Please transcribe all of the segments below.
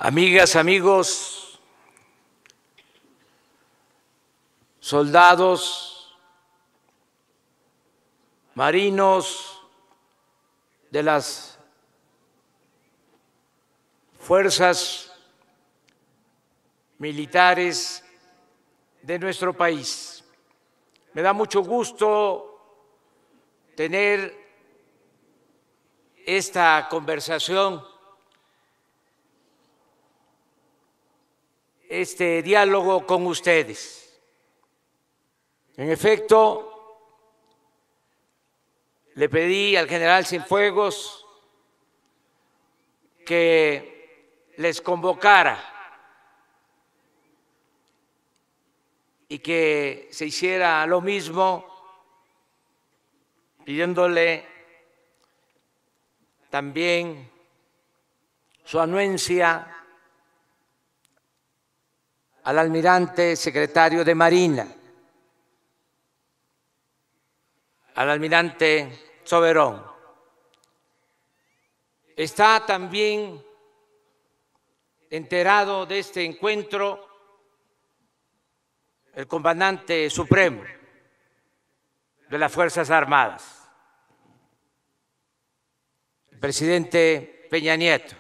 Amigas, amigos, soldados, marinos de las fuerzas militares de nuestro país. Me da mucho gusto tener esta conversación, este diálogo con ustedes. En efecto, le pedí al general Cienfuegos que les convocara y que se hiciera lo mismo, pidiéndole también su anuencia al almirante secretario de Marina, al almirante Soberón. Está también enterado de este encuentro el comandante supremo de las Fuerzas Armadas, el presidente Peña Nieto.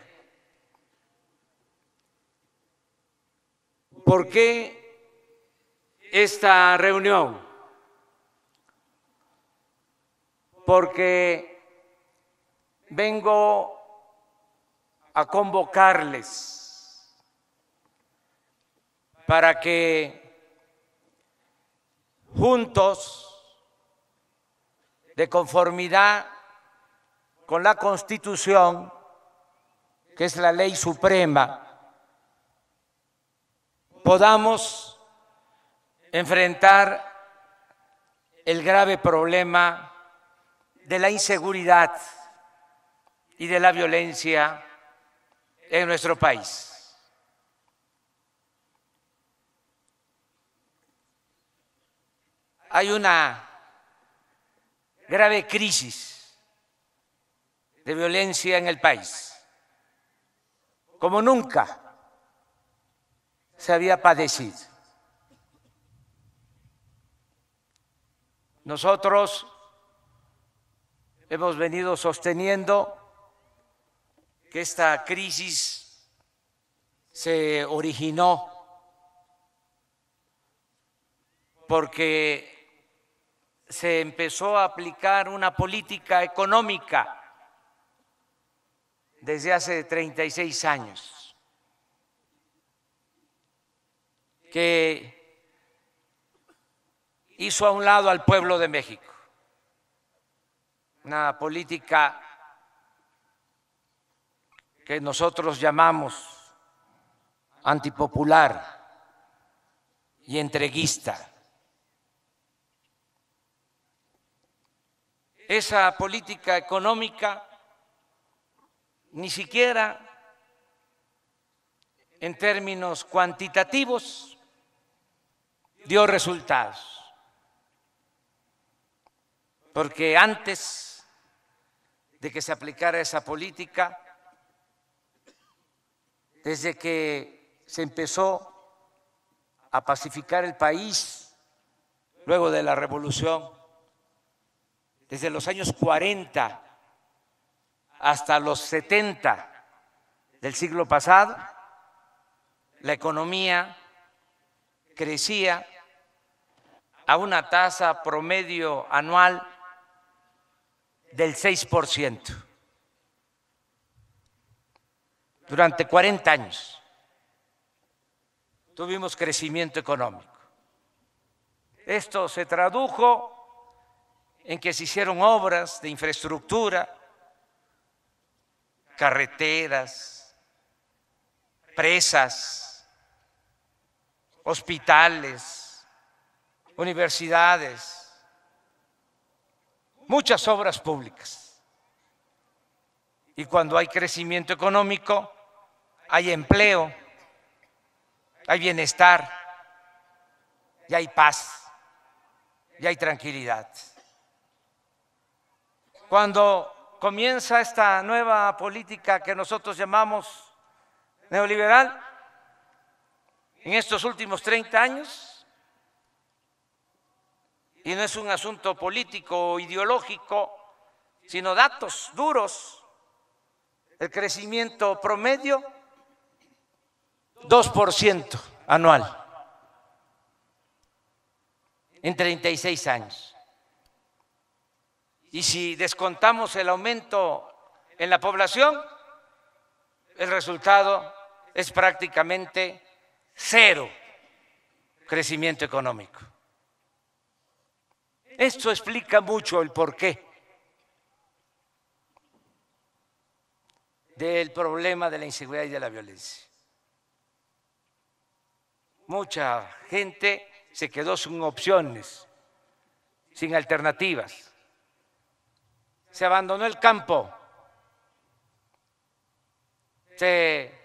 ¿Por qué esta reunión? Porque vengo a convocarles para que juntos, de conformidad con la Constitución, que es la ley suprema, podamos enfrentar el grave problema de la inseguridad y de la violencia en nuestro país. Hay una grave crisis de violencia en el país, como nunca se había padecido. Nosotros hemos venido sosteniendo que esta crisis se originó porque se empezó a aplicar una política económica desde hace 36 años que hizo a un lado al pueblo de México, una política que nosotros llamamos antipopular y entreguista. Esa política económica ni siquiera en términos cuantitativos dio resultados, porque antes de que se aplicara esa política, desde que se empezó a pacificar el país luego de la revolución, desde los años 40 hasta los 70 del siglo pasado, la economía crecía a una tasa promedio anual del 6%. Durante 40 años tuvimos crecimiento económico. Esto se tradujo en que se hicieron obras de infraestructura, carreteras, presas, hospitales, universidades, muchas obras públicas. Y cuando hay crecimiento económico, hay empleo, hay bienestar, y hay paz, y hay tranquilidad. Cuando comienza esta nueva política que nosotros llamamos neoliberal en estos últimos 30 años, y no es un asunto político o ideológico, sino datos duros. El crecimiento promedio, 2% anual en 36 años. Y si descontamos el aumento en la población, el resultado es prácticamente cero crecimiento económico. Esto explica mucho el porqué del problema de la inseguridad y de la violencia. Mucha gente se quedó sin opciones, sin alternativas. Se abandonó el campo. Se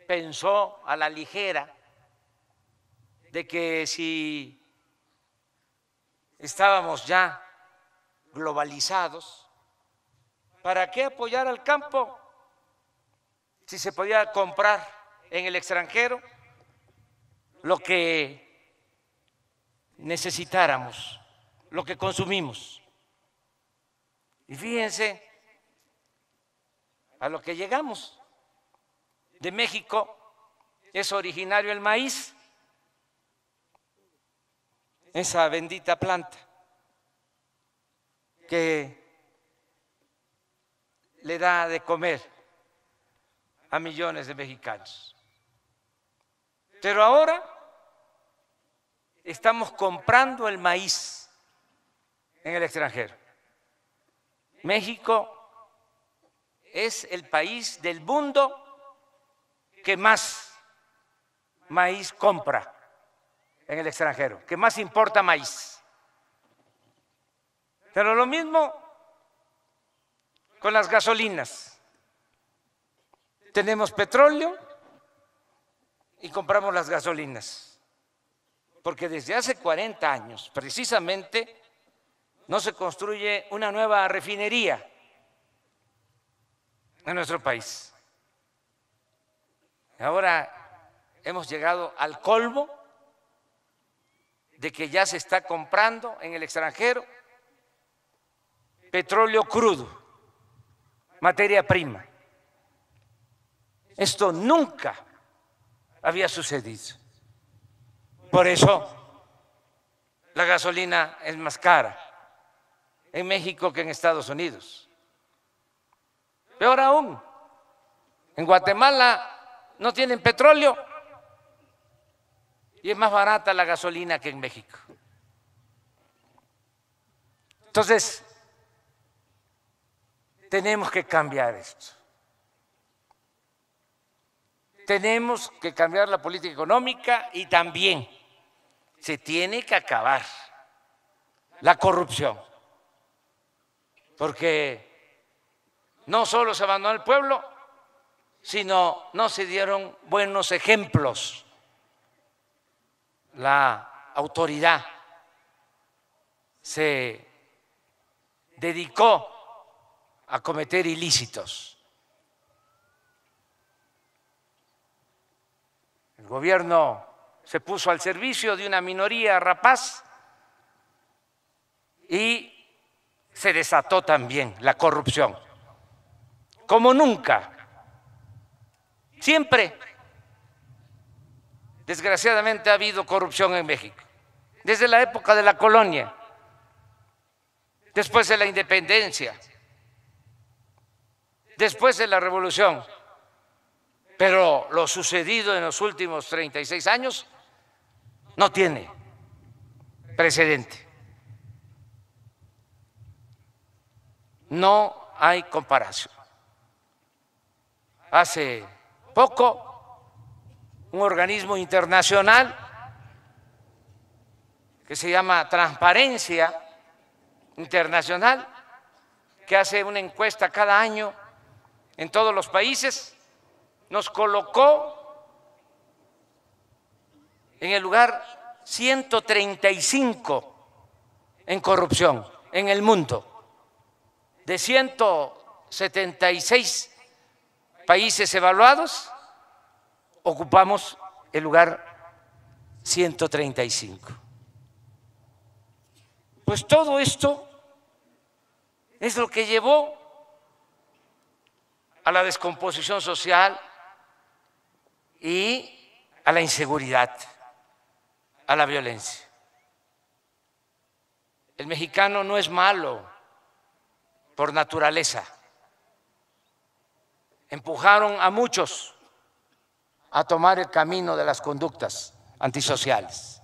pensó a la ligera de que si estábamos ya globalizados, ¿para qué apoyar al campo si se podía comprar en el extranjero lo que necesitáramos, lo que consumimos? Y fíjense a lo que llegamos. De México es originario el maíz, esa bendita planta que le da de comer a millones de mexicanos. Pero ahora estamos comprando el maíz en el extranjero. México es el país del mundo que más maíz compra en el extranjero, que más importa maíz. Pero lo mismo con las gasolinas. Tenemos petróleo y compramos las gasolinas, porque desde hace 40 años, precisamente, no se construye una nueva refinería en nuestro país. Ahora hemos llegado al colmo de que ya se está comprando en el extranjero petróleo crudo, materia prima. Esto nunca había sucedido. Por eso la gasolina es más cara en México que en Estados Unidos. Peor aún, en Guatemala no tienen petróleo y es más barata la gasolina que en México. Entonces, tenemos que cambiar esto. Tenemos que cambiar la política económica y también se tiene que acabar la corrupción, porque no solo se abandonó el pueblo, sino no se dieron buenos ejemplos. La autoridad se dedicó a cometer ilícitos. El gobierno se puso al servicio de una minoría rapaz y se desató también la corrupción, como nunca. Siempre, desgraciadamente, ha habido corrupción en México, desde la época de la colonia, después de la independencia, después de la revolución. Pero lo sucedido en los últimos 36 años no tiene precedente. No hay comparación. Hace poco, un organismo internacional que se llama Transparencia Internacional, que hace una encuesta cada año en todos los países, nos colocó en el lugar 135 en corrupción en el mundo. De 176 países evaluados, ocupamos el lugar 135. Pues todo esto es lo que llevó a la descomposición social y a la inseguridad, a la violencia. El mexicano no es malo por naturaleza. Empujaron a muchos a tomar el camino de las conductas antisociales.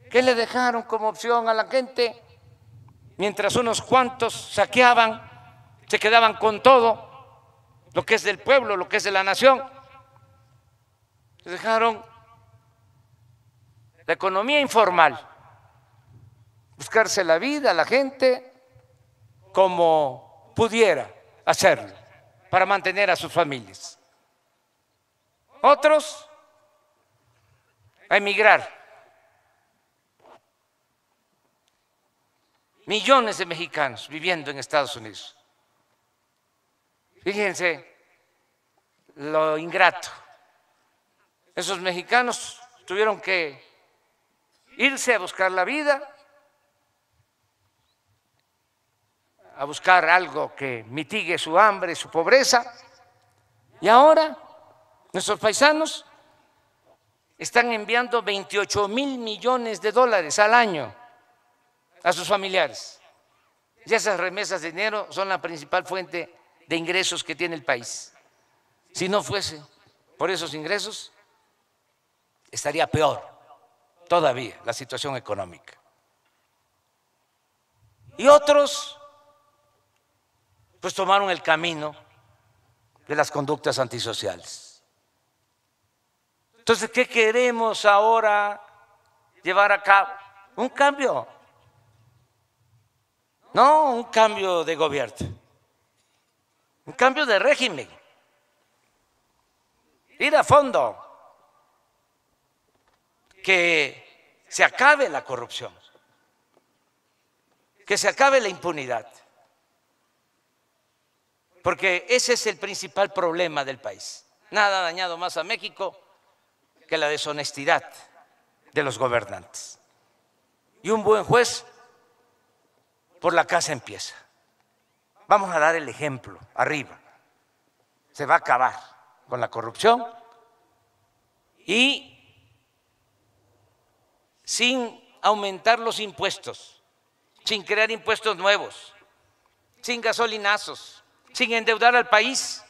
¿Qué le dejaron como opción a la gente? Mientras unos cuantos saqueaban, se quedaban con todo lo que es del pueblo, lo que es de la nación. Les dejaron la economía informal, buscarse la vida a la gente como pudiera hacerlo para mantener a sus familias. Otros a emigrar. Millones de mexicanos viviendo en Estados Unidos. Fíjense lo ingrato. Esos mexicanos tuvieron que irse a buscar la vida, a buscar algo que mitigue su hambre, su pobreza, y ahora nuestros paisanos están enviando 28,000 millones de dólares al año a sus familiares. Y esas remesas de dinero son la principal fuente de ingresos que tiene el país. Si no fuese por esos ingresos, estaría peor todavía la situación económica. Y otros, pues tomaron el camino de las conductas antisociales. Entonces, ¿qué queremos ahora llevar a cabo? Un cambio. No un cambio de gobierno, un cambio de régimen. Ir a fondo, que se acabe la corrupción, que se acabe la impunidad, porque ese es el principal problema del país. Nada ha dañado más a México que la deshonestidad de los gobernantes. Y un buen juez por la casa empieza. Vamos a dar el ejemplo arriba. Se va a acabar con la corrupción y sin aumentar los impuestos, sin crear impuestos nuevos, sin gasolinazos, sin endeudar al país.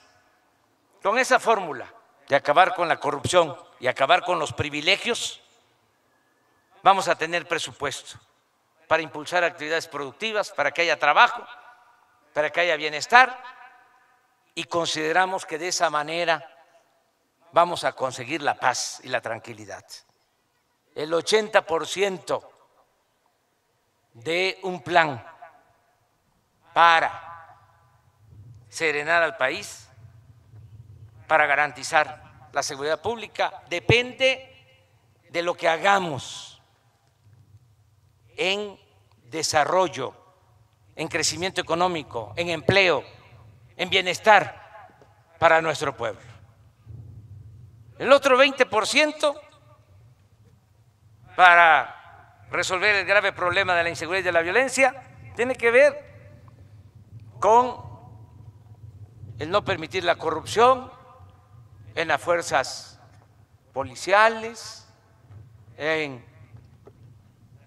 Con esa fórmula de acabar con la corrupción y acabar con los privilegios, vamos a tener presupuesto para impulsar actividades productivas, para que haya trabajo, para que haya bienestar, y consideramos que de esa manera vamos a conseguir la paz y la tranquilidad. El 80% de un plan para serenar al país, para garantizar la seguridad pública, depende de lo que hagamos en desarrollo, en crecimiento económico, en empleo, en bienestar para nuestro pueblo. El otro 20% para resolver el grave problema de la inseguridad y de la violencia tiene que ver con el no permitir la corrupción en las fuerzas policiales, en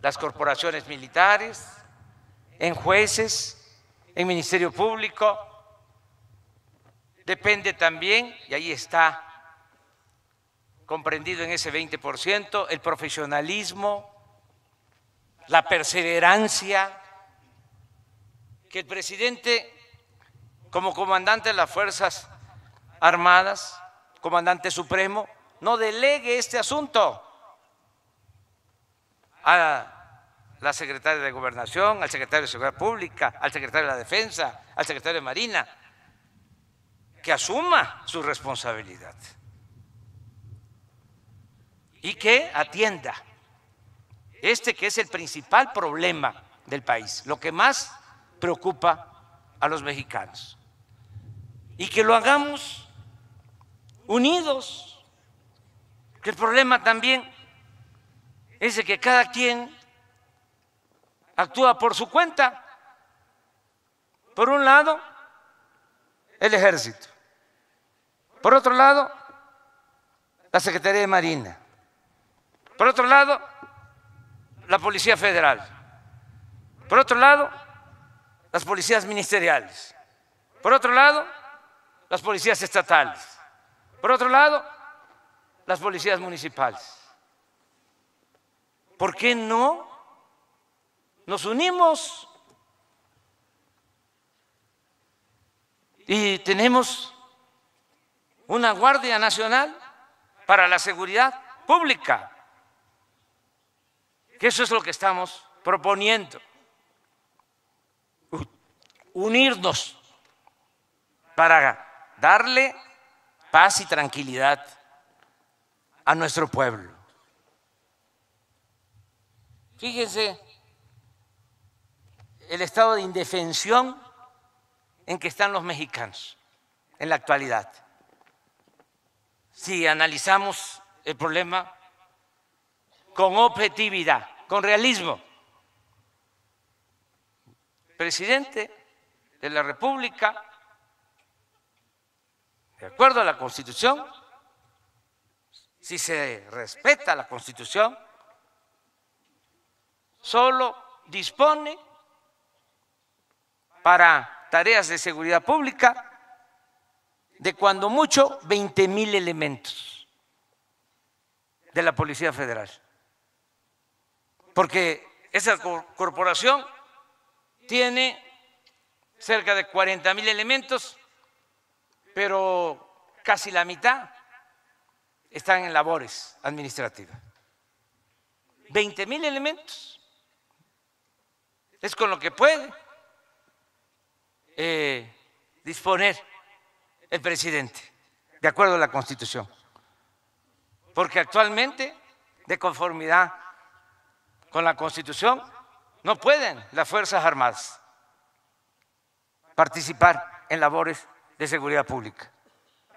las corporaciones militares, en jueces, en Ministerio Público. Depende también, y ahí está comprendido en ese 20%, el profesionalismo, la perseverancia, que el presidente, como comandante de las Fuerzas Armadas, comandante supremo, no delegue este asunto a la secretaria de Gobernación, al secretario de Seguridad Pública, al secretario de la Defensa, al secretario de Marina, que asuma su responsabilidad y que atienda este que es el principal problema del país, lo que más preocupa a los mexicanos, y que lo hagamos unidos, que el problema también es de que cada quien actúa por su cuenta. Por un lado, el Ejército. Por otro lado, la Secretaría de Marina. Por otro lado, la Policía Federal. Por otro lado, las policías ministeriales. Por otro lado, las policías estatales. Por otro lado, las policías municipales. ¿Por qué no nos unimos y tenemos una Guardia Nacional para la seguridad pública? Que eso es lo que estamos proponiendo. Unirnos para darle paz y tranquilidad a nuestro pueblo. Fíjense el estado de indefensión en que están los mexicanos en la actualidad. Si analizamos el problema con objetividad, con realismo, el presidente de la República, de acuerdo a la Constitución, si se respeta la Constitución, solo dispone para tareas de seguridad pública de cuando mucho 20,000 elementos de la Policía Federal. Porque esa corporación tiene cerca de 40,000 elementos, pero casi la mitad están en labores administrativas. 20,000 elementos. Es con lo que puede disponer el presidente, de acuerdo a la Constitución. Porque actualmente, de conformidad con la Constitución, no pueden las Fuerzas Armadas participar en labores de seguridad pública.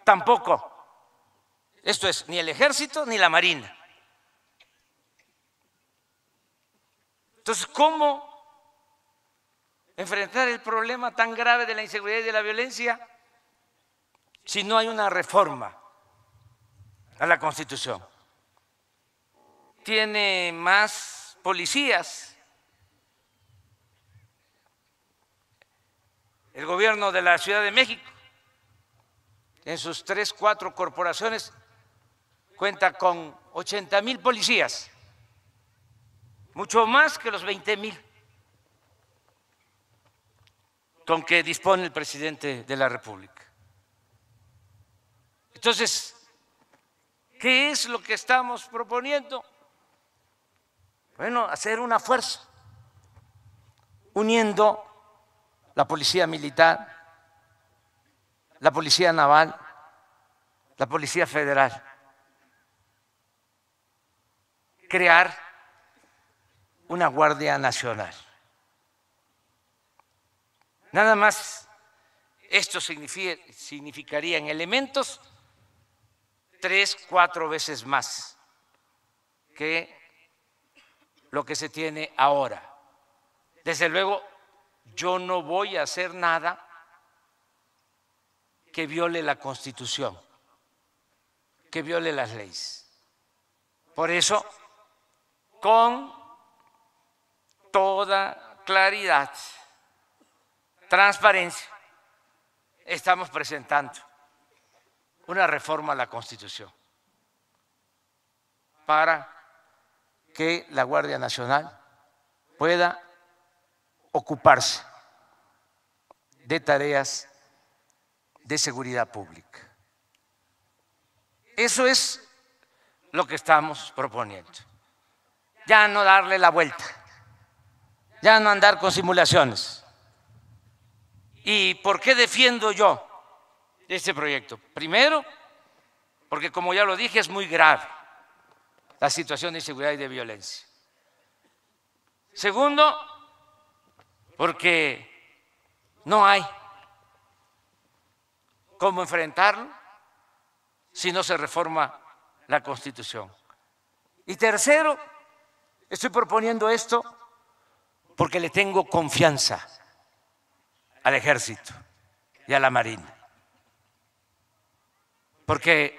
Tampoco. Esto es ni el Ejército ni la Marina. Entonces, ¿cómo enfrentar el problema tan grave de la inseguridad y de la violencia si no hay una reforma a la Constitución? Tiene más policías el gobierno de la Ciudad de México. En sus 3, 4 corporaciones cuenta con 80,000 policías, mucho más que los 20,000 con que dispone el presidente de la República. Entonces, ¿qué es lo que estamos proponiendo? Bueno, hacer una fuerza, uniendo la Policía Militar, la Policía Naval, la Policía Federal. Crear una Guardia Nacional. Nada más esto significaría en elementos 3, 4 veces más que lo que se tiene ahora. Desde luego, yo no voy a hacer nada que viole la Constitución, que viole las leyes. Por eso, con toda claridad, transparencia, estamos presentando una reforma a la Constitución para que la Guardia Nacional pueda ocuparse de tareas de seguridad pública. Eso es lo que estamos proponiendo. Ya no darle la vuelta, ya no andar con simulaciones. ¿Y por qué defiendo yo este proyecto? Primero, porque como ya lo dije, es muy grave la situación de inseguridad y de violencia. Segundo, porque no hay cómo enfrentarlo si no se reforma la Constitución. Y tercero, estoy proponiendo esto porque le tengo confianza al Ejército y a la Marina. Porque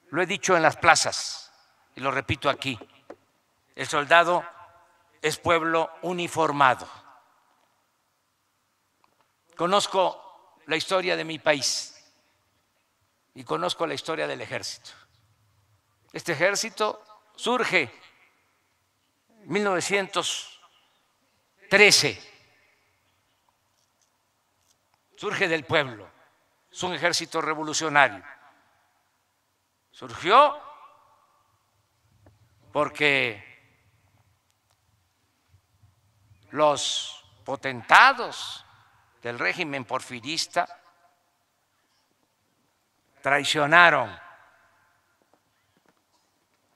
lo he dicho en las plazas y lo repito aquí, el soldado es pueblo uniformado. Conozco la historia de mi país y conozco la historia del Ejército. Este Ejército surge en 1913, surge del pueblo, es un ejército revolucionario. Surgió porque los potentados del régimen porfirista traicionaron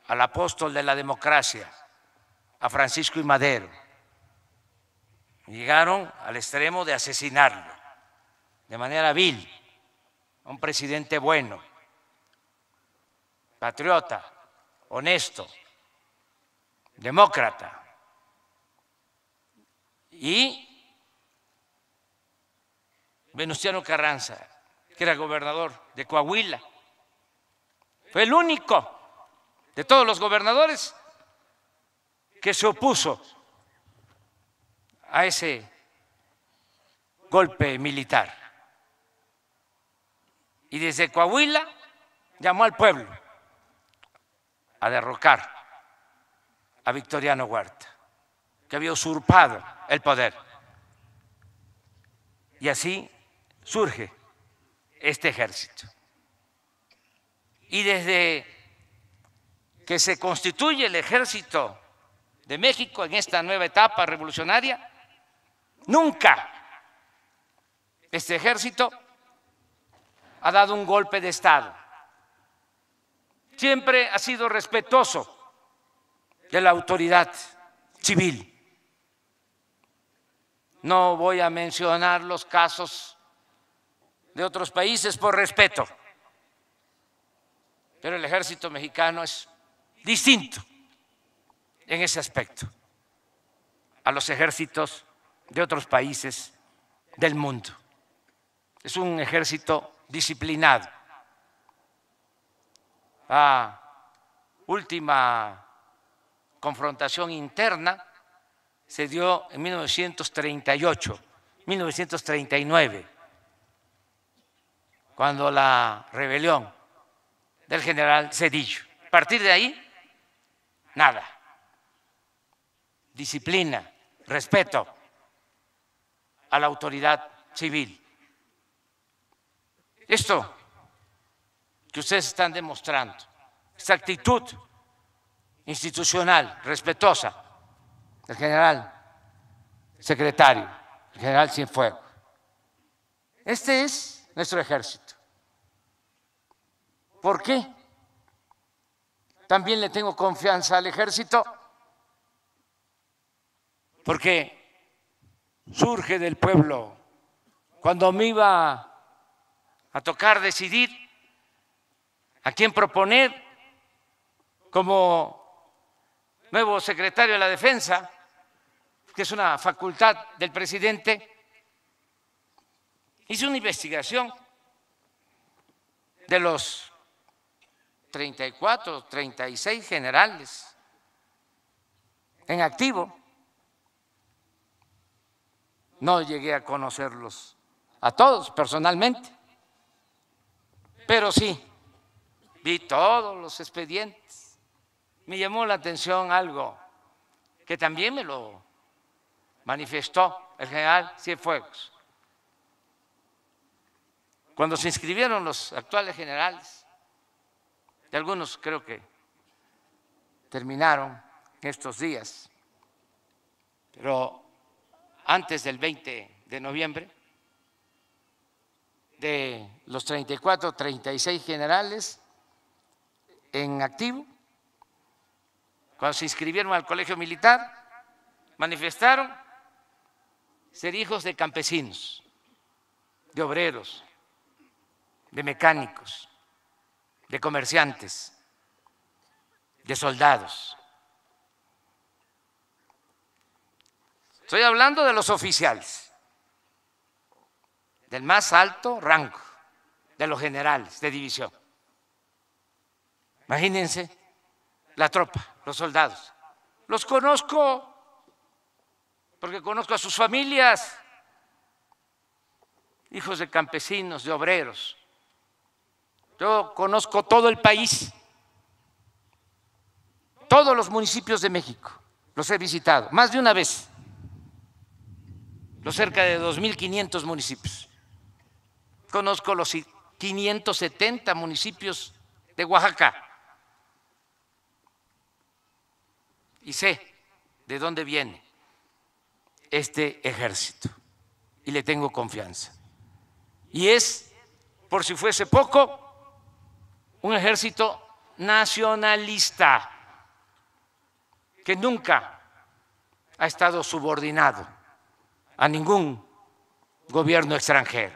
al apóstol de la democracia, a Francisco I. Madero. Llegaron al extremo de asesinarlo de manera vil, un presidente bueno, patriota, honesto, demócrata. Y Venustiano Carranza, que era gobernador de Coahuila, fue el único de todos los gobernadores que se opuso a ese golpe militar. Y desde Coahuila llamó al pueblo a derrocar a Victoriano Huerta, que había usurpado el poder. Y así surge este ejército. Y desde que se constituye el Ejército de México en esta nueva etapa revolucionaria, nunca este ejército ha dado un golpe de Estado. Siempre ha sido respetuoso de la autoridad civil. No voy a mencionar los casos de otros países por respeto, pero el ejército mexicano es distinto en ese aspecto a los ejércitos de otros países del mundo. Es un ejército disciplinado. La última confrontación interna se dio en 1938, 1939, cuando la rebelión del general Zedillo. A partir de ahí, nada. Disciplina, respeto a la autoridad civil. Esto que ustedes están demostrando, esta actitud institucional, respetuosa del general secretario, el general Cienfuegos. Este es nuestro ejército. ¿Por qué? También le tengo confianza al ejército porque surge del pueblo. Cuando me iba a tocar decidir a quién proponer como nuevo secretario de la Defensa, que es una facultad del presidente, hice una investigación de los 34, 36 generales en activo. No llegué a conocerlos a todos personalmente, pero sí vi todos los expedientes. Me llamó la atención algo que también me lo manifestó el general Cienfuegos. Cuando se inscribieron los actuales generales, y algunos creo que terminaron estos días, pero antes del 20 de noviembre, de los 34, 36 generales en activo, cuando se inscribieron al colegio militar, manifestaron ser hijos de campesinos, de obreros, de mecánicos, de comerciantes, de soldados. Estoy hablando de los oficiales, del más alto rango, de los generales de división. Imagínense la tropa, los soldados. Los conozco porque conozco a sus familias, hijos de campesinos, de obreros. Yo conozco todo el país, todos los municipios de México, los he visitado más de una vez, los cerca de 2.500 municipios. Conozco los 570 municipios de Oaxaca y sé de dónde viene este ejército y le tengo confianza. Y es, por si fuese poco, un ejército nacionalista que nunca ha estado subordinado a ningún gobierno extranjero.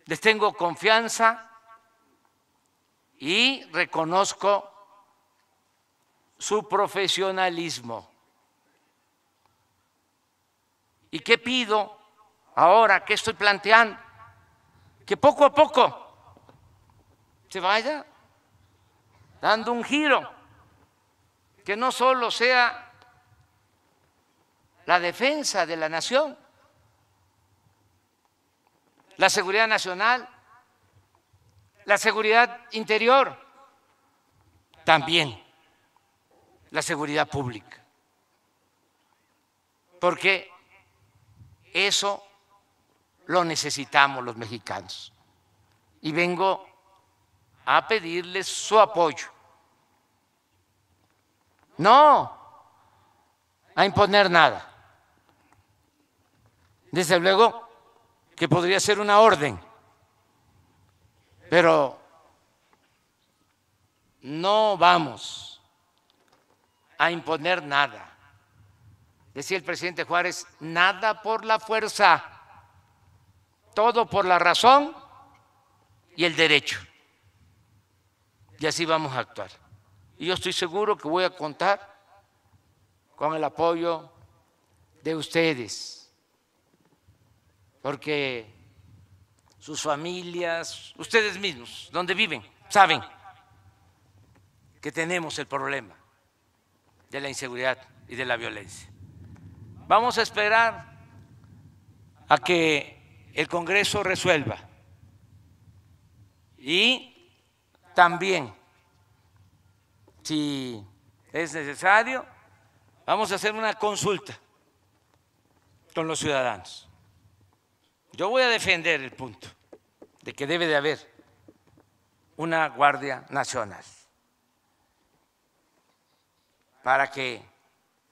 Les tengo confianza y reconozco su profesionalismo. ¿Y qué pido ahora? ¿Qué estoy planteando? Que poco a poco se vaya dando un giro, que no solo sea la defensa de la nación, la seguridad nacional, la seguridad interior, también la seguridad pública, porque eso lo necesitamos los mexicanos. Y vengo a pedirles su apoyo, no a imponer nada. Desde luego que podría ser una orden, pero no vamos a imponer nada. Decía el presidente Juárez, nada por la fuerza, todo por la razón y el derecho. Y así vamos a actuar. Y yo estoy seguro que voy a contar con el apoyo de ustedes, porque sus familias, ustedes mismos, donde viven, saben que tenemos el problema de la inseguridad y de la violencia. Vamos a esperar a que el Congreso resuelva y también, si es necesario, vamos a hacer una consulta con los ciudadanos. Yo voy a defender el punto de que debe de haber una Guardia Nacional para que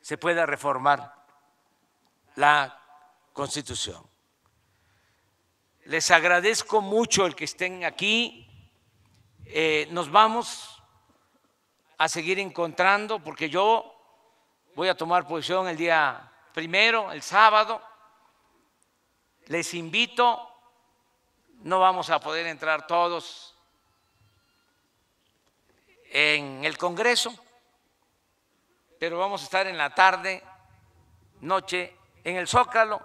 se pueda reformar la Constitución. Les agradezco mucho el que estén aquí. Nos vamos a seguir encontrando porque yo voy a tomar posición el día primero, el sábado. Les invito, no vamos a poder entrar todos en el Congreso, pero vamos a estar en la tarde, noche, en el Zócalo.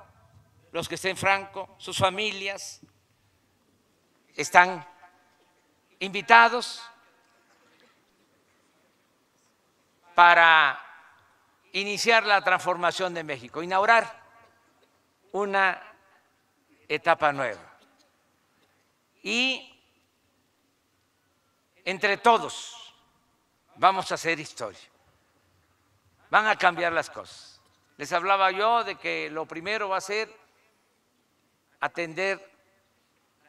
Los que estén franco, sus familias están invitados para iniciar la transformación de México, inaugurar una etapa nueva. Y entre todos vamos a hacer historia. Van a cambiar las cosas. Les hablaba yo de que lo primero va a ser atender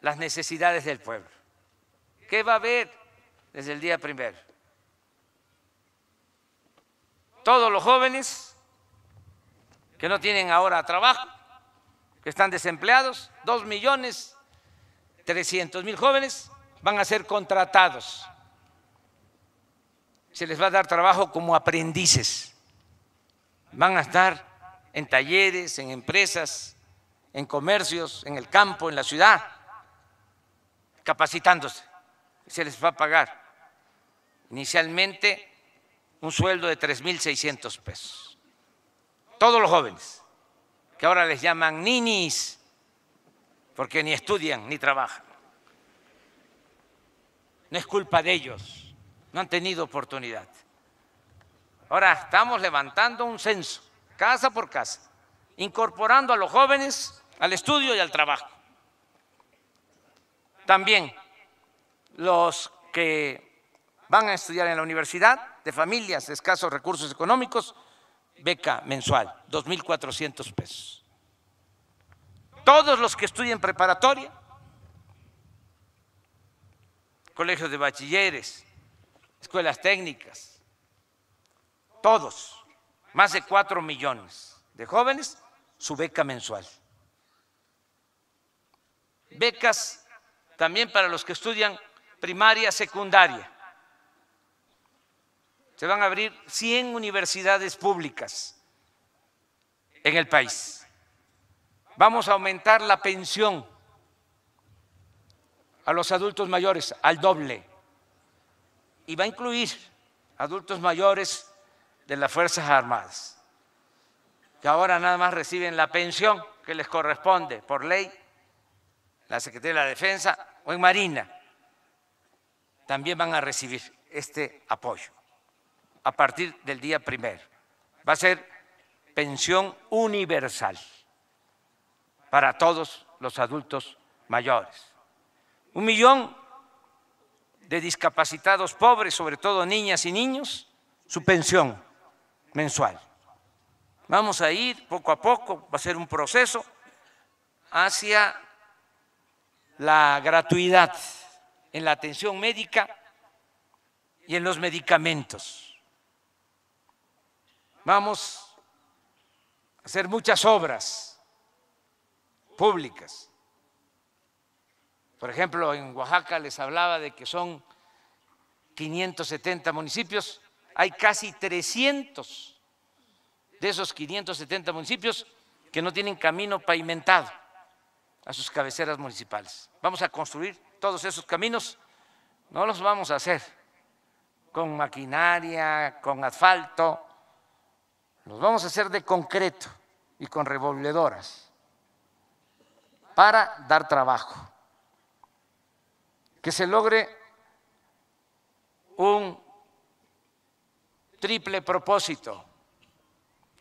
las necesidades del pueblo. ¿Qué va a haber desde el día primero? Todos los jóvenes que no tienen ahora trabajo, que están desempleados, 2.300.000 jóvenes van a ser contratados. Se les va a dar trabajo como aprendices. Van a estar en talleres, en empresas, en comercios, en el campo, en la ciudad, capacitándose. Se les va a pagar inicialmente un sueldo de 3,600 pesos. Todos los jóvenes, que ahora les llaman ninis, porque ni estudian ni trabajan. No es culpa de ellos, no han tenido oportunidad. Ahora estamos levantando un censo, casa por casa, incorporando a los jóvenes al estudio y al trabajo. También los que van a estudiar en la universidad, de familias de escasos recursos económicos, beca mensual, 2,400 pesos. Todos los que estudien preparatoria, colegios de bachilleres, escuelas técnicas, todos, más de 4 millones de jóvenes, su beca mensual. Becas también para los que estudian primaria, secundaria. Se van a abrir 100 universidades públicas en el país. Vamos a aumentar la pensión a los adultos mayores al doble y va a incluir adultos mayores de las Fuerzas Armadas, que ahora nada más reciben la pensión que les corresponde por ley, la Secretaría de la Defensa o en Marina. También van a recibir este apoyo a partir del día 1. Va a ser pensión universal para todos los adultos mayores. 1 millón de discapacitados pobres, sobre todo niñas y niños, su pensión mensual. Vamos a ir poco a poco, va a ser un proceso hacia la gratuidad en la atención médica y en los medicamentos. Vamos a hacer muchas obras públicas. Por ejemplo, en Oaxaca les hablaba de que son 570 municipios, hay casi 300 de esos 570 municipios que no tienen camino pavimentado a sus cabeceras municipales. Vamos a construir todos esos caminos, no los vamos a hacer con maquinaria, con asfalto, los vamos a hacer de concreto y con revolvedoras para dar trabajo. Que se logre un triple propósito,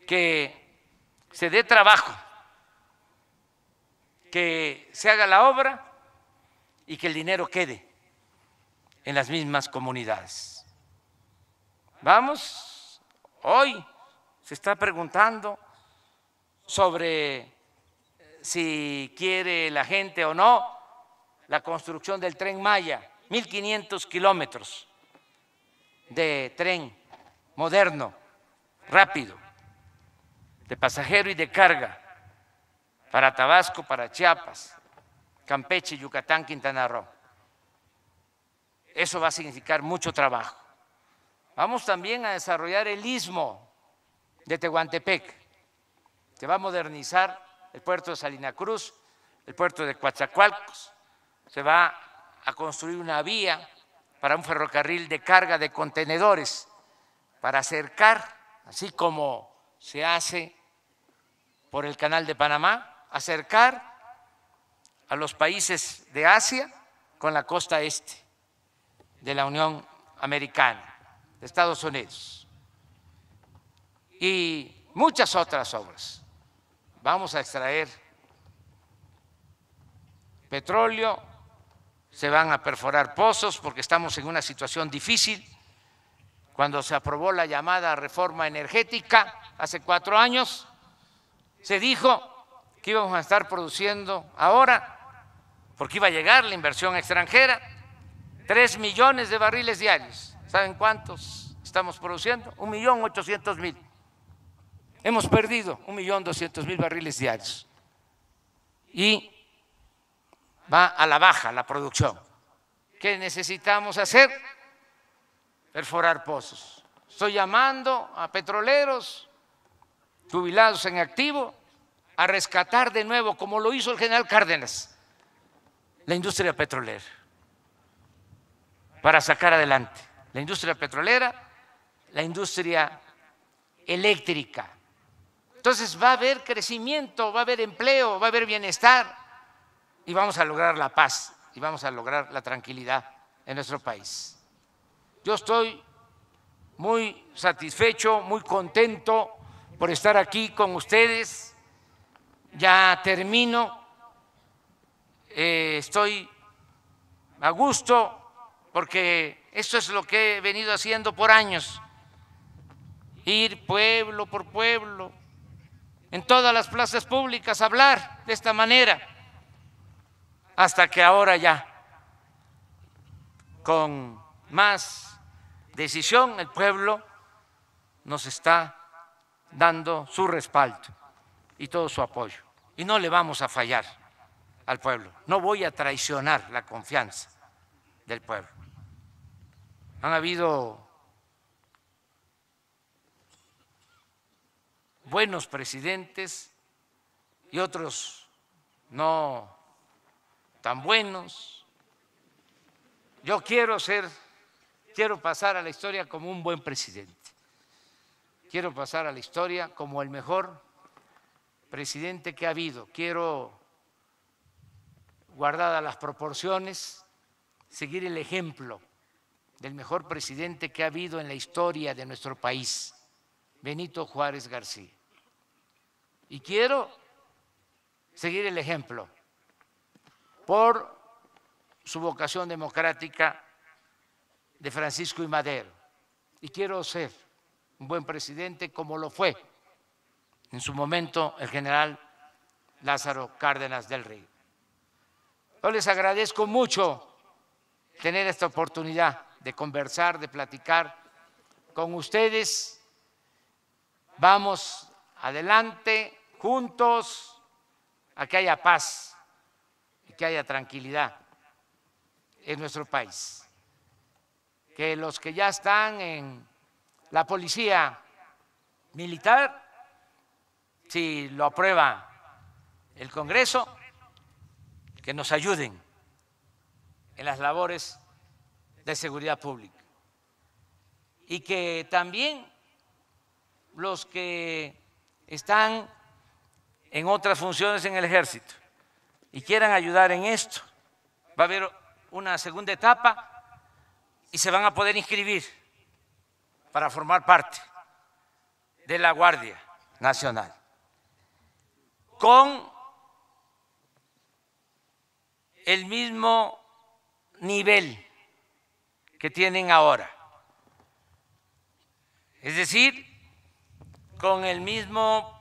que se dé trabajo, que se haga la obra y que el dinero quede en las mismas comunidades. Vamos, hoy se está preguntando sobre si quiere la gente o no la construcción del Tren Maya, 1,500 kilómetros de tren moderno, rápido, de pasajero y de carga, para Tabasco, para Chiapas, Campeche, Yucatán, Quintana Roo. Eso va a significar mucho trabajo. Vamos también a desarrollar el istmo de Tehuantepec. Se va a modernizar el puerto de Salina Cruz, el puerto de Coatzacoalcos. Se va a construir una vía para un ferrocarril de carga de contenedores para acercar, así como se hace por el Canal de Panamá, acercar a los países de Asia con la costa este de la Unión Americana, de Estados Unidos, y muchas otras obras. Vamos a extraer petróleo, se van a perforar pozos porque estamos en una situación difícil. Cuando se aprobó la llamada reforma energética hace 4 años, se dijo que íbamos a estar produciendo ahora, porque iba a llegar la inversión extranjera, 3 millones de barriles diarios. ¿Saben cuántos estamos produciendo? 1,800,000. Hemos perdido 1,200,000 barriles diarios. Y va a la baja la producción. ¿Qué necesitamos hacer? Perforar pozos. Estoy llamando a petroleros jubilados en activo a rescatar de nuevo, como lo hizo el general Cárdenas, la industria petrolera, para sacar adelante la industria petrolera, la industria eléctrica. Entonces va a haber crecimiento, va a haber empleo, va a haber bienestar y vamos a lograr la paz y vamos a lograr la tranquilidad en nuestro país. Yo estoy muy satisfecho, muy contento por estar aquí con ustedes. Ya termino. Estoy a gusto porque esto es lo que he venido haciendo por años. Ir pueblo por pueblo, en todas las plazas públicas, hablar de esta manera, hasta que ahora ya, con más decisión, el pueblo nos está dando su respaldo y todo su apoyo. Y no le vamos a fallar al pueblo. No voy a traicionar la confianza del pueblo. Han habido buenos presidentes y otros no tan buenos. Yo quiero pasar a la historia como un buen presidente. Quiero pasar a la historia como el mejor presidente que ha habido. Quiero, guardadas las proporciones, seguir el ejemplo del mejor presidente que ha habido en la historia de nuestro país, Benito Juárez García. Y quiero seguir el ejemplo por su vocación democrática de Francisco I. Madero. Y quiero ser un buen presidente como lo fue en su momento el general Lázaro Cárdenas del Río. Yo les agradezco mucho tener esta oportunidad de conversar, de platicar con ustedes. Vamos adelante juntos a que haya paz y que haya tranquilidad en nuestro país. Que los que ya están en la policía militar, si lo aprueba el Congreso, que nos ayuden en las labores de seguridad pública. Y que también los que están en otras funciones en el Ejército y quieran ayudar en esto, va a haber una segunda etapa y se van a poder inscribir para formar parte de la Guardia Nacional con el mismo nivel que tienen ahora, es decir, con el mismo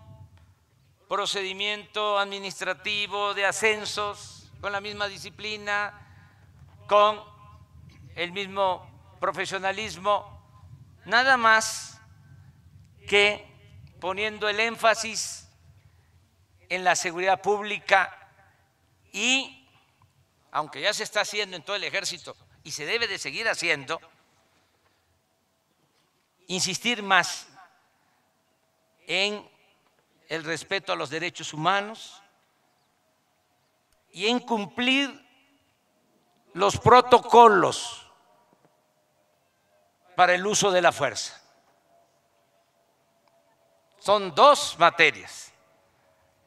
procedimiento administrativo de ascensos, con la misma disciplina, con el mismo profesionalismo, nada más que poniendo el énfasis en la seguridad pública y, aunque ya se está haciendo en todo el ejército y se debe de seguir haciendo, insistir más en el respeto a los derechos humanos y en cumplir los protocolos para el uso de la fuerza. Son dos materias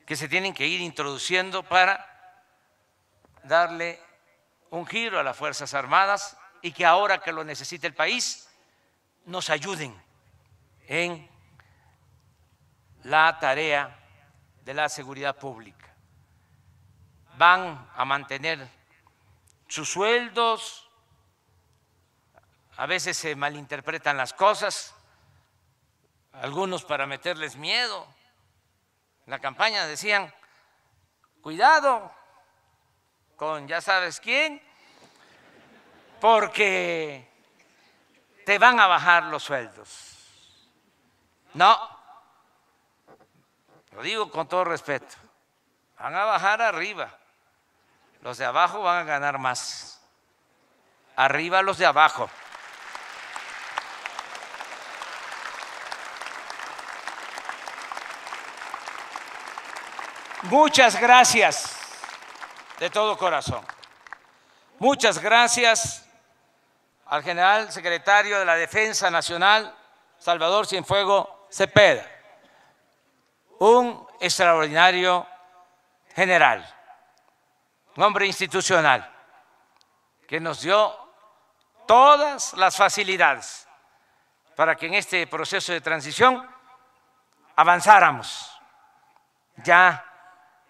que se tienen que ir introduciendo para darle un giro a las Fuerzas Armadas y que ahora que lo necesita el país nos ayuden en la tarea de la seguridad pública. Van a mantener sus sueldos, a veces se malinterpretan las cosas, algunos para meterles miedo. En la campaña decían, cuidado con ya sabes quién, porque te van a bajar los sueldos. No, lo digo con todo respeto, van a bajar arriba, los de abajo van a ganar más, arriba los de abajo. Muchas gracias de todo corazón. Muchas gracias al general secretario de la Defensa Nacional, Salvador Cienfuegos Cepeda, un extraordinario general, un hombre institucional, que nos dio todas las facilidades para que en este proceso de transición avanzáramos ya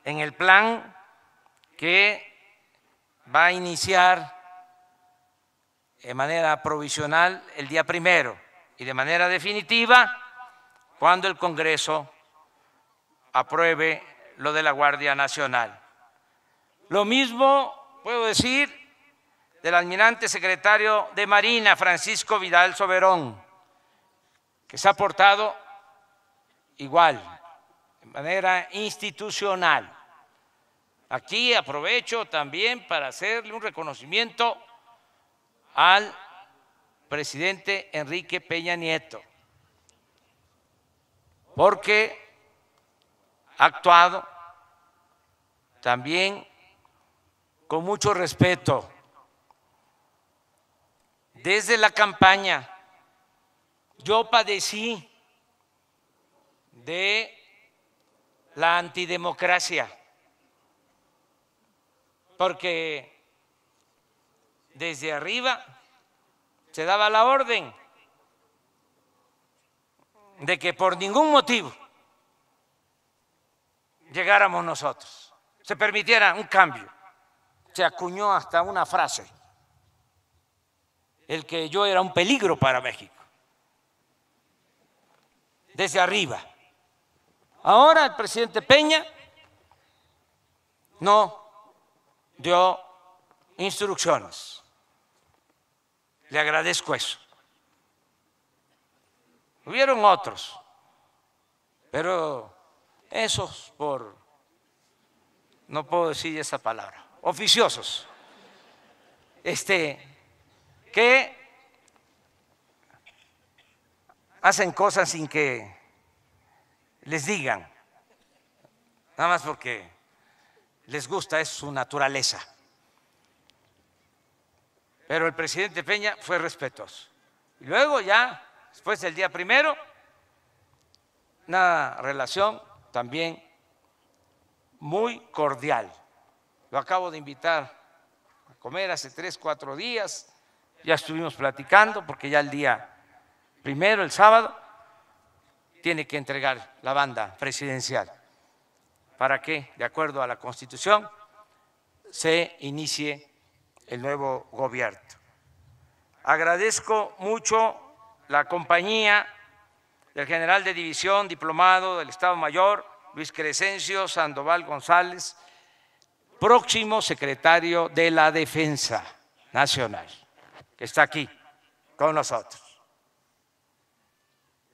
en el plan que va a iniciar de manera provisional el día 1 y de manera definitiva cuando el Congreso apruebe lo de la Guardia Nacional. Lo mismo puedo decir del almirante secretario de Marina, Francisco Vidal Soberón, que se ha portado igual, de manera institucional. Aquí aprovecho también para hacerle un reconocimiento al presidente Enrique Peña Nieto, porque ha actuado también con mucho respeto. Desde la campaña yo padecí de la antidemocracia, porque desde arriba se daba la orden de que por ningún motivo llegáramos nosotros, se permitiera un cambio. Se acuñó hasta una frase, el que yo era un peligro para México, desde arriba. Ahora el presidente Peña no dio instrucciones. Le agradezco eso. Hubieron otros, pero esos no puedo decir esa palabra, oficiosos, que hacen cosas sin que les digan, nada más porque les gusta, es su naturaleza. Pero el presidente Peña fue respetuoso. Y luego ya, después del día 1, una relación también muy cordial. Lo acabo de invitar a comer hace 3, 4 días, ya estuvimos platicando porque ya el día 1, el sábado, tiene que entregar la banda presidencial para que, de acuerdo a la Constitución, se inicie el nuevo gobierno. Agradezco mucho la compañía del general de división diplomado del Estado Mayor, Luis Crescencio Sandoval González, próximo secretario de la Defensa Nacional, que está aquí con nosotros.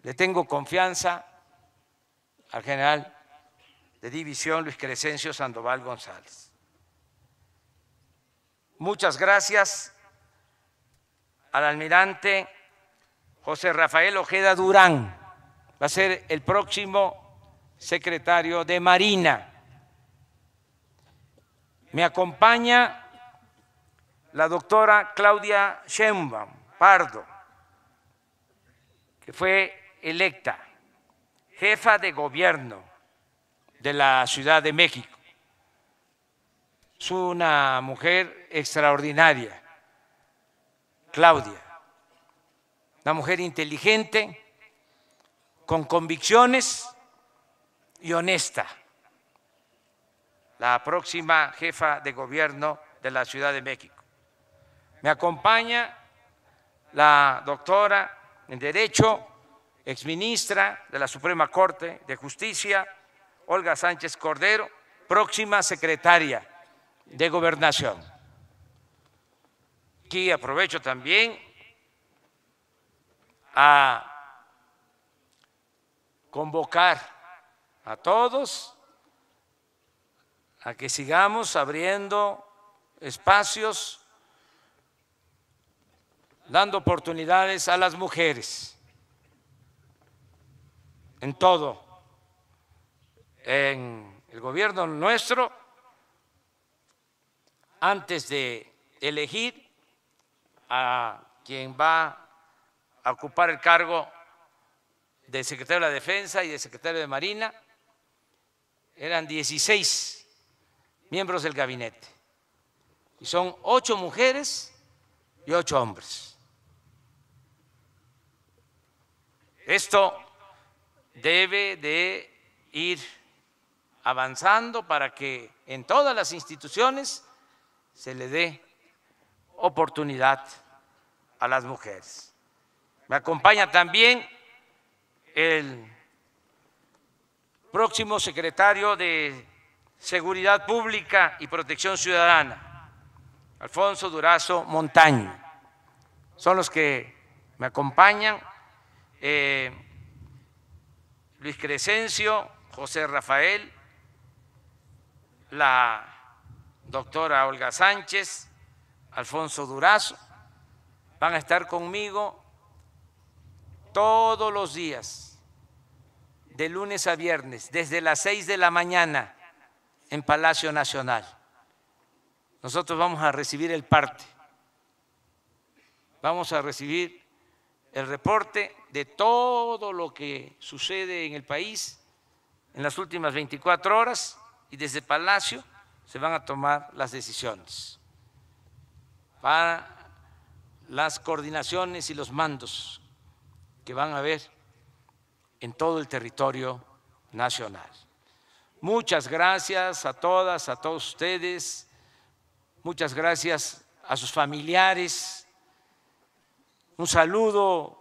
Le tengo confianza al general de división Luis Crescencio Sandoval González. Muchas gracias al almirante José Rafael Ojeda Durán, va a ser el próximo secretario de Marina. Me acompaña la doctora Claudia Sheinbaum Pardo, que fue electa jefa de gobierno de la Ciudad de México. Es una mujer extraordinaria, Claudia, una mujer inteligente, con convicciones y honesta. La próxima jefa de gobierno de la Ciudad de México. Me acompaña la doctora en Derecho, exministra de la Suprema Corte de Justicia, Olga Sánchez Cordero, próxima secretaria de Gobernación. Aquí aprovecho también a convocar a todos a que sigamos abriendo espacios, dando oportunidades a las mujeres en todo. En el gobierno nuestro, antes de elegir a quien va a ocupar el cargo de secretario de la Defensa y de secretario de Marina. Eran 16 miembros del gabinete y son 8 mujeres y 8 hombres. Esto debe de ir avanzando para que en todas las instituciones se le dé oportunidad a las mujeres. Me acompaña también el próximo secretario de Seguridad Pública y Protección Ciudadana, Alfonso Durazo Montaño. Son los que me acompañan. Luis Crescencio, José Rafael, la doctora Olga Sánchez, Alfonso Durazo, van a estar conmigo todos los días, de lunes a viernes, desde las 6 de la mañana en Palacio Nacional. Nosotros vamos a recibir el parte, vamos a recibir el reporte de todo lo que sucede en el país en las últimas 24 horas y desde Palacio se van a tomar las decisiones para las coordinaciones y los mandos que van a haber en todo el territorio nacional. Muchas gracias a todas, a todos ustedes, muchas gracias a sus familiares. Un saludo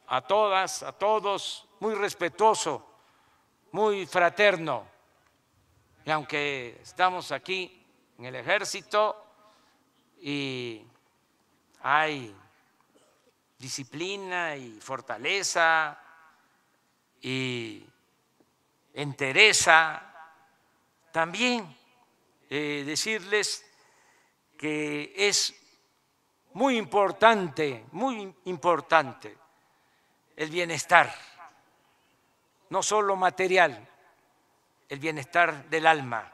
a todas, a todos, muy respetuoso, muy fraterno. Y aunque estamos aquí en el ejército y hay disciplina y fortaleza y entereza, también decirles que es muy importante el bienestar, no solo material, el bienestar del alma.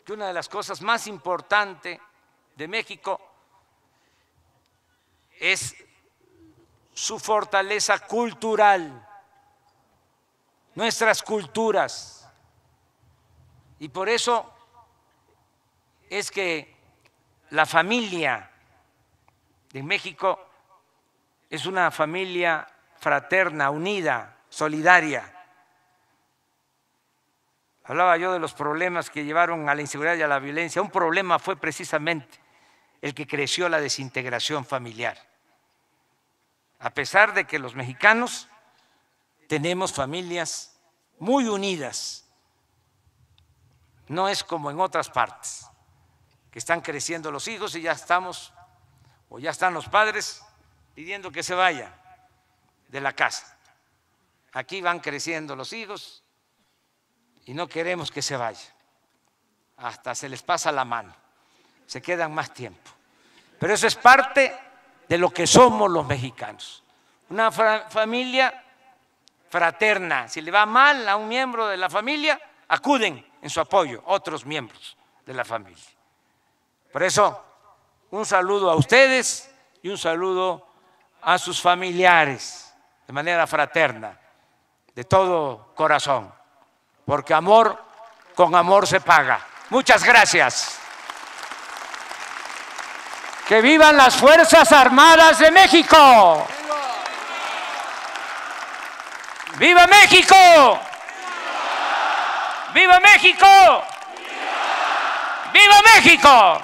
Que una de las cosas más importantes de México es su fortaleza cultural, nuestras culturas. Y por eso es que la familia de México es una familia fraterna, unida, solidaria. Hablaba yo de los problemas que llevaron a la inseguridad y a la violencia. Un problema fue precisamente el que creció la desintegración familiar. A pesar de que los mexicanos tenemos familias muy unidas, no es como en otras partes, que están creciendo los hijos y ya estamos, o ya están los padres pidiendo que se vaya de la casa. Aquí van creciendo los hijos y no queremos que se vaya. Hasta se les pasa la mano, se quedan más tiempo. Pero eso es parte de lo que somos los mexicanos. Una familia fraterna. Si le va mal a un miembro de la familia, acuden en su apoyo otros miembros de la familia. Por eso, un saludo a ustedes y un saludo a sus familiares de manera fraterna, de todo corazón, porque amor con amor se paga. Muchas gracias. ¡Que vivan las Fuerzas Armadas de México! ¡Viva México! ¡Viva México! ¡Viva México!